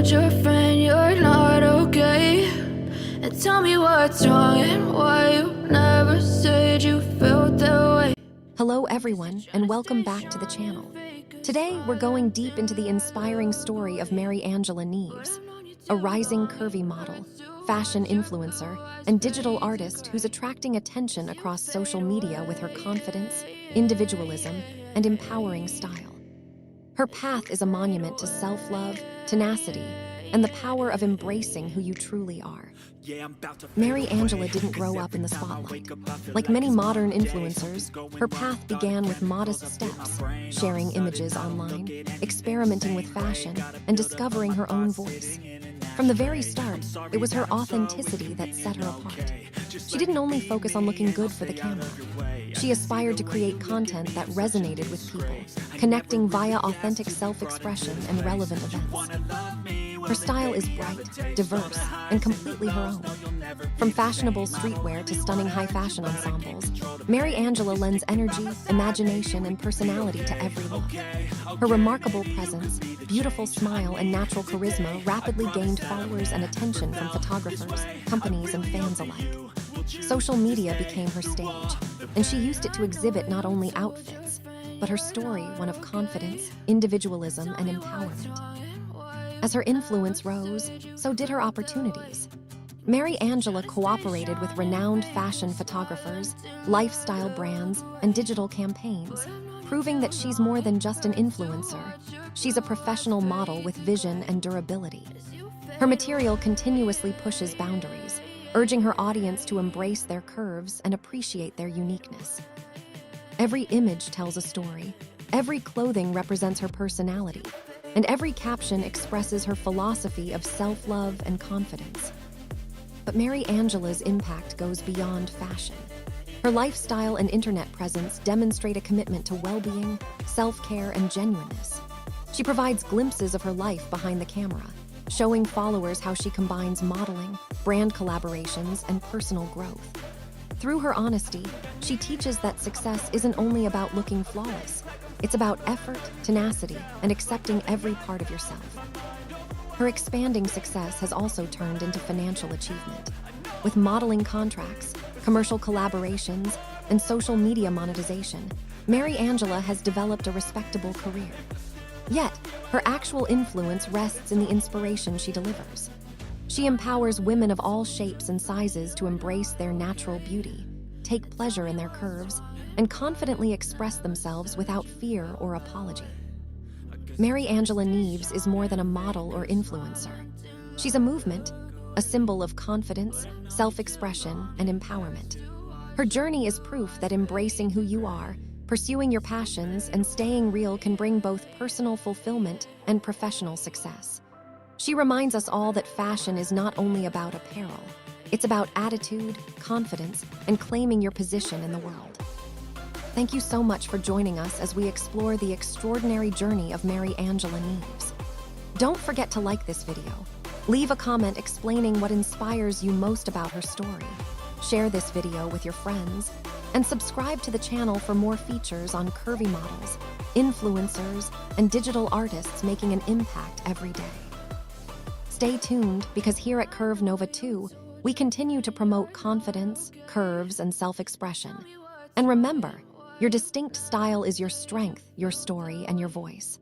told your friend you're not okay? And tell me what's wrong and why you never said you felt that way. Hello everyone, and welcome back to the channel. Today, we're going deep into the inspiring story of Mariangela Nieves, a rising curvy model, fashion influencer, and digital artist who's attracting attention across social media with her confidence, individualism, and empowering style. Her path is a monument to self-love, tenacity, and the power of embracing who you truly are. Mariangela didn't grow up in the spotlight. Like many modern influencers, her path began with modest steps, sharing images online, experimenting with fashion, and discovering her own voice. From the very start, it was her authenticity that set her apart. She didn't only focus on looking good for the camera. She aspired to create content that resonated with people, connecting via authentic self-expression and relevant events. Her style is bright, diverse, and completely her own. From fashionable streetwear to stunning high-fashion ensembles, Mariangela lends energy, imagination, and personality to every look. Her remarkable presence, beautiful smile, and natural charisma rapidly gained followers and attention from photographers, companies, and fans alike. Social media became her stage, and she used it to exhibit not only outfits, but her story, one of confidence, individualism, and empowerment. As her influence rose, so did her opportunities. Mariangela cooperated with renowned fashion photographers, lifestyle brands, and digital campaigns, proving that she's more than just an influencer. She's a professional model with vision and durability. Her material continuously pushes boundaries, urging her audience to embrace their curves and appreciate their uniqueness. Every image tells a story, every clothing represents her personality, and every caption expresses her philosophy of self-love and confidence. But Mariangela's impact goes beyond fashion. Her lifestyle and internet presence demonstrate a commitment to well-being, self-care, and genuineness. She provides glimpses of her life behind the camera, showing followers how she combines modeling, brand collaborations, and personal growth. Through her honesty, she teaches that success isn't only about looking flawless. It's about effort, tenacity, and accepting every part of yourself. Her expanding success has also turned into financial achievement. With modeling contracts, commercial collaborations, and social media monetization, Mariangela has developed a respectable career. Yet, her actual influence rests in the inspiration she delivers. She empowers women of all shapes and sizes to embrace their natural beauty, take pleasure in their curves, and confidently express themselves without fear or apology. Mariangela Nieves is more than a model or influencer. She's a movement, a symbol of confidence, self-expression, and empowerment. Her journey is proof that embracing who you are, pursuing your passions, and staying real can bring both personal fulfillment and professional success. She reminds us all that fashion is not only about apparel. It's about attitude, confidence, and claiming your position in the world. Thank you so much for joining us as we explore the extraordinary journey of Mariangela Nieves. Don't forget to like this video. Leave a comment explaining what inspires you most about her story. Share this video with your friends, and subscribe to the channel for more features on curvy models, influencers, and digital artists making an impact every day. Stay tuned, because here at Curve Nova 2, we continue to promote confidence, curves, and self-expression. And remember, your distinct style is your strength, your story, and your voice.